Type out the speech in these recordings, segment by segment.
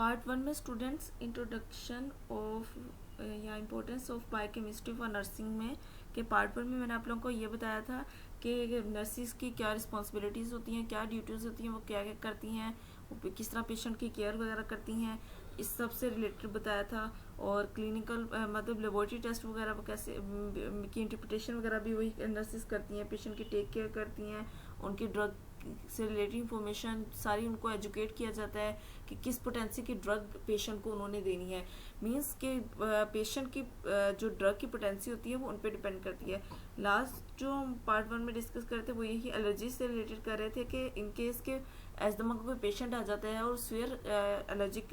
Part 1 में students introduction of या importance of biochemistry for nursing में के पार्ट 1 में मैंने आप लोगों को ये बताया था कि नर्सिस की क्या रिस्पॉन्सिबिलिटीज़ होती हैं, क्या ड्यूटीज़ होती हैं, वो क्या क्या करती हैं, वो किस तरह पेशेंट की केयर वगैरह करती हैं, इस सब से रिलेटेड बताया था। और क्लिनिकल मतलब लेबोरेटरी टेस्ट वगैरह वो कैसे की इंटरप्रिटेशन वगैरह भी वही नर्सिस करती हैं, पेशेंट की टेक केयर करती हैं, उनकी ड्रग से रिलेटेड इंफॉर्मेशन सारी उनको एजुकेट किया जाता है कि किस पोटेंसी की ड्रग पेशेंट को उन्होंने देनी है। मींस के पेशेंट की जो ड्रग की पोटेंसी होती है वो उन पर डिपेंड करती है। लास्ट जो हम पार्ट 1 में डिस्कस कर रहे थे वो यही एलर्जी से रिलेटेड कर रहे थे कि इन केस के एस्थमा का कोई पेशेंट आ जाता है और सीवियर एलर्जिक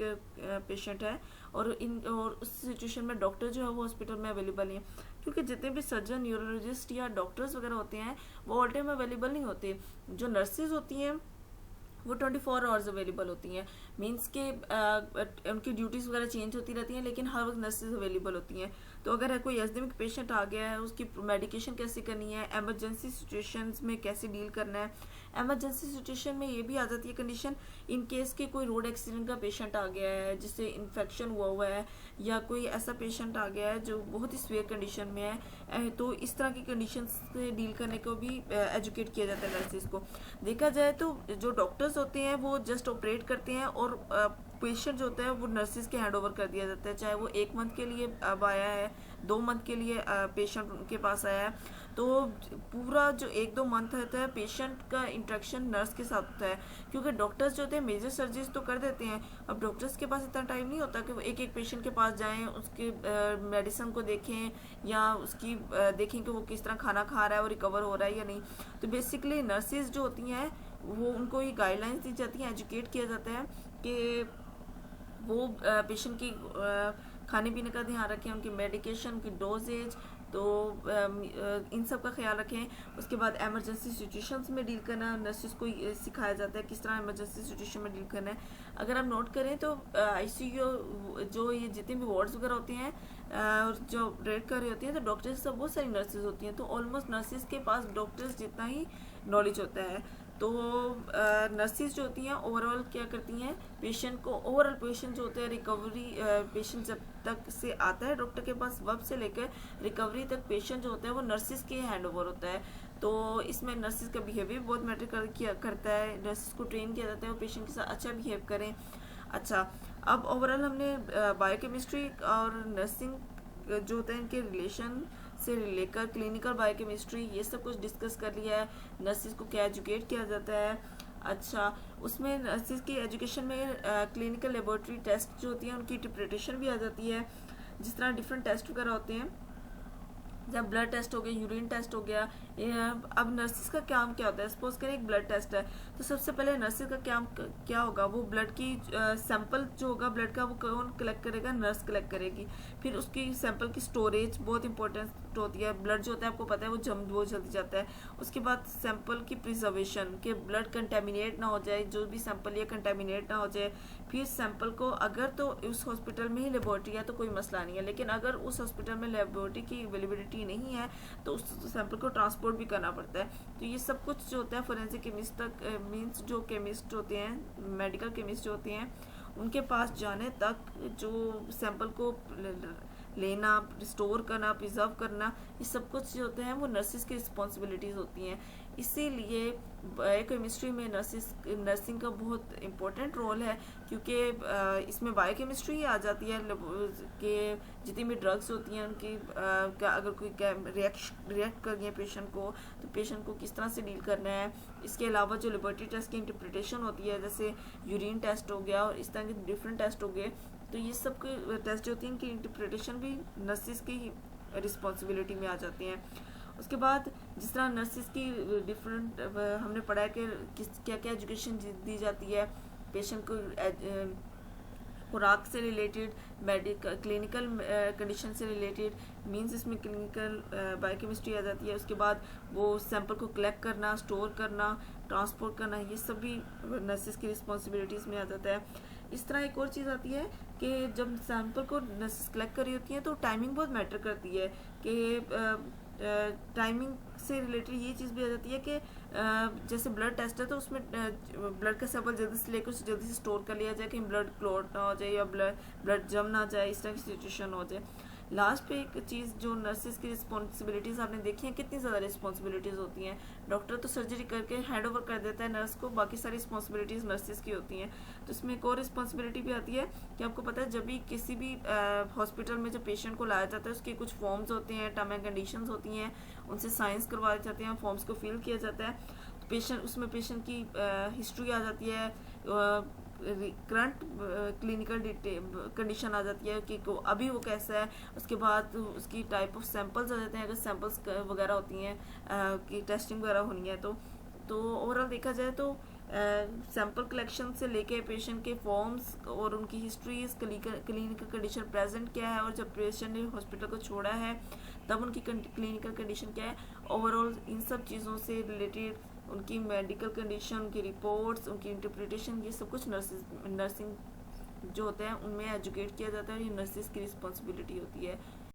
पेशेंट है और उस सिचुएशन में डॉक्टर जो है वो हॉस्पिटल में अवेलेबल नहीं है, क्योंकि जितने भी सर्जन, न्यूरोलॉजिस्ट या डॉक्टर्स वगैरह होते हैं वो ऑल टाइम अवेलेबल नहीं होते। जो नर्सेज होती हैं वो 24 आवर्स अवेलेबल होती हैं। मींस के उनकी ड्यूटीज़ वगैरह चेंज होती रहती हैं, लेकिन हर वक्त नर्सेज अवेलेबल होती हैं। तो अगर कोई एस्थमिक पेशेंट आ गया है, उसकी मेडिकेशन कैसे करनी है, एमरजेंसी सिचुएशंस में कैसे डील करना है। एमरजेंसी सिचुएशन में ये भी आ जाती है कंडीशन, इन केस के कोई रोड एक्सीडेंट का पेशेंट आ गया है जिससे इन्फेक्शन हुआ है, या कोई ऐसा पेशेंट आ गया है जो बहुत ही सीवियर कंडीशन में है, तो इस तरह की कंडीशन से डील करने को भी एजुकेट किया जाता है नर्सेज को। देखा जाए तो जो डॉक्टर्स होते हैं वो जस्ट ऑपरेट करते हैं और पेशेंट जो होता है वो नर्सेज के हैंड ओवर कर दिया जाता है, चाहे वो 1 मंथ के लिए अब आया है, 2 मंथ के लिए पेशेंट उनके पास आया है, तो पूरा जो 1-2 मंथ रहता है पेशेंट का इंटरेक्शन नर्स के साथ होता है, क्योंकि डॉक्टर्स जो होते हैं मेजर सर्जरीज तो कर देते हैं। अब डॉक्टर्स के पास इतना टाइम नहीं होता कि वो एक एक पेशेंट के पास जाएं, उसके मेडिसिन को देखें या उसकी देखें कि वो किस तरह खाना खा रहा है, वो रिकवर हो रहा है या नहीं। तो बेसिकली नर्सेज जो होती हैं वो उनको ये गाइडलाइंस दी जाती हैं, एजुकेट किया जाता है कि वो पेशेंट की खाने पीने का ध्यान रखें, उनकी मेडिकेशन की डोजेज, तो इन सब का ख्याल रखें। उसके बाद एमरजेंसी सिचुएशंस में डील करना नर्सेस को सिखाया जाता है किस तरह एमरजेंसी सिचुएशन में डील करना है। अगर आप नोट करें तो आईसीयू जो ये जितने भी वार्ड्स वगैरह होते हैं और जो ऑपरेट कर रही होती हैं तो डॉक्टर्स सब बहुत सारी नर्सेज होती हैं, तो ऑलमोस्ट नर्सेज के पास डॉक्टर्स जितना ही नॉलेज होता है। तो नर्सेज जो होती हैं ओवरऑल क्या करती हैं, पेशेंट को ओवरऑल पेशेंट जो होते हैं रिकवरी, पेशेंट जब तक से आता है डॉक्टर के पास वब से लेकर रिकवरी तक पेशेंट जो होता है वो नर्सेज के हैंड ओवर होता है। तो इसमें नर्सेज का बिहेवियर बहुत मैटर करता है, नर्सेज को ट्रेन किया जाता है वो पेशेंट के साथ अच्छा बिहेव करें। अच्छा, अब ओवरऑल हमने बायोकेमिस्ट्री और नर्सिंग जो होते हैं इनके रिलेशन से लेकर क्लिनिकल बायोकेमिस्ट्री ये सब कुछ डिस्कस कर लिया है, नर्सिस को क्या एजुकेट किया जाता है। अच्छा, उसमें नर्सिस की एजुकेशन में क्लिनिकल लेबोरेटरी टेस्ट जो होती हैं उनकी इंटरप्रिटेशन भी आ जाती है, जिस तरह डिफरेंट टेस्ट वगैरह होते हैं, जब ब्लड टेस्ट हो गया, यूरिन टेस्ट हो गया। अब नर्सिस का काम क्या होता है, सपोज करें एक ब्लड टेस्ट है तो सबसे पहले नर्सिस का काम क्या होगा, वो ब्लड की सैंपल जो होगा ब्लड का वो कौन कलेक्ट करेगा, नर्स कलेक्ट करेगी। फिर उसकी सैंपल की स्टोरेज बहुत इंपॉर्टेंट होती है, ब्लड जो होता है आपको पता है वो बहुत जल्दी जाता है। उसके बाद सैंपल की प्रिजर्वेशन के ब्लड कंटेमिनेट ना हो जाए, जो भी सैंपल ये कंटेमिनेट ना हो जाए। फिर सैंपल को अगर तो उस हॉस्पिटल में ही लेबोरेटरी है तो कोई मसला नहीं है, लेकिन अगर उस हॉस्पिटल में लेबोरेटरी की अवेलेबिलिटी नहीं है तो उस सैंपल को ट्रांसपोर्ट भी करना पड़ता है। तो ये सब कुछ जो होता है फोरेंसिक केमिस्ट तक, मीन्स जो केमिस्ट होते हैं, मेडिकल केमिस्ट जो होते हैं, उनके पास जाने तक जो सैंपल को लेना, स्टोर करना, प्रिजर्व करना, ये सब कुछ जो होते हैं वो नर्सिस की रिस्पॉन्सिबिलिटीज़ होती हैं। इसीलिए बायोकेमिस्ट्री में नर्सिंग का बहुत इम्पोर्टेंट रोल है, क्योंकि इसमें बायोकेमिस्ट्री आ जाती है कि जितनी भी ड्रग्स होती हैं उनकी अगर कोई रिएक्ट कर गया पेशेंट को तो पेशेंट को किस तरह से डील करना है। इसके अलावा जो लेबोरेटरी टेस्ट की इंटरप्रिटेशन होती है, जैसे यूरिन टेस्ट हो गया और इस तरह के डिफरेंट टेस्ट हो गए, तो ये सब के टेस्ट जो होती हैं इनकी इंटरप्रिटेशन भी नर्सिस की रिस्पॉन्सिबिलिटी में आ जाती हैं। उसके बाद जिस तरह नर्सिस की डिफरेंट हमने पढ़ा है कि क्या क्या एजुकेशन दी जाती है पेशेंट को, खुराक से रिलेटेड, मेडिकल क्लिनिकल कंडीशन से रिलेटेड, मींस इसमें क्लिनिकल बायोकेमिस्ट्री आ जाती है। उसके बाद वो सैंपल को कलेक्ट करना, स्टोर करना, ट्रांसपोर्ट करना, ये सब भी नर्सिस की रिस्पॉन्सिबिलिटीज़ में आ जाता है। इस तरह एक और चीज़ आती है कि जब सैंपल को नर्सिस कलेक्ट कर रही होती हैं तो टाइमिंग बहुत मैटर करती है, कि टाइमिंग से रिलेटेड ये चीज़ भी आ जाती है कि जैसे ब्लड टेस्ट है तो उसमें ब्लड का सैंपल जल्दी से लेकर उसे जल्दी से स्टोर कर लिया जाए, कहीं ब्लड क्लॉट ना हो जाए या ब्लड जम ना जाए, इस तरह की सिचुएशन हो जाए। लास्ट पे एक चीज़ जो नर्सिस की रिस्पॉन्सिबिलिटीज़ आपने देखी हैं, कितनी ज़्यादा रिस्पॉन्सिबिलिटीज़ होती हैं। डॉक्टर तो सर्जरी करके हैंड ओवर कर देता है नर्स को, बाकी सारी रिस्पॉन्सिबिलिटीज़ नर्सिस की होती हैं। तो इसमें एक और रिस्पॉन्सिबिलिटी भी आती है कि आपको पता है जब भी किसी भी हॉस्पिटल में जब पेशेंट को लाया जाता है उसके कुछ फॉर्म्स होते हैं, टर्म एंड कंडीशंस होती हैं, उनसे साइंस करवाए जाते हैं, फॉर्म्स को फिल किया जाता है। तो उसमें पेशेंट की हिस्ट्री आ जाती है, करंट क्लिनिकल कंडीशन आ जाती है कि अभी वो कैसा है, उसके बाद उसकी टाइप ऑफ सैंपल्स आ जाते हैं, अगर सैंपल्स वगैरह होती हैं कि टेस्टिंग वगैरह होनी है तो ओवरऑल देखा जाए तो सैंपल कलेक्शन से लेके पेशेंट के फॉर्म्स और उनकी हिस्ट्रीज, क्लिनिकल कंडीशन प्रेजेंट क्या है, और जब पेशेंट ने हॉस्पिटल को छोड़ा है तब उनकी क्लिनिकल कंडीशन क्या है, ओवरऑल इन सब चीज़ों से रिलेटेड उनकी मेडिकल कंडीशन, उनकी रिपोर्ट्स, उनकी इंटरप्रिटेशन, ये सब कुछ नर्सिंग जो होते हैं उनमें एजुकेट किया जाता है और ये नर्सिस की रिस्पॉन्सिबिलिटी होती है।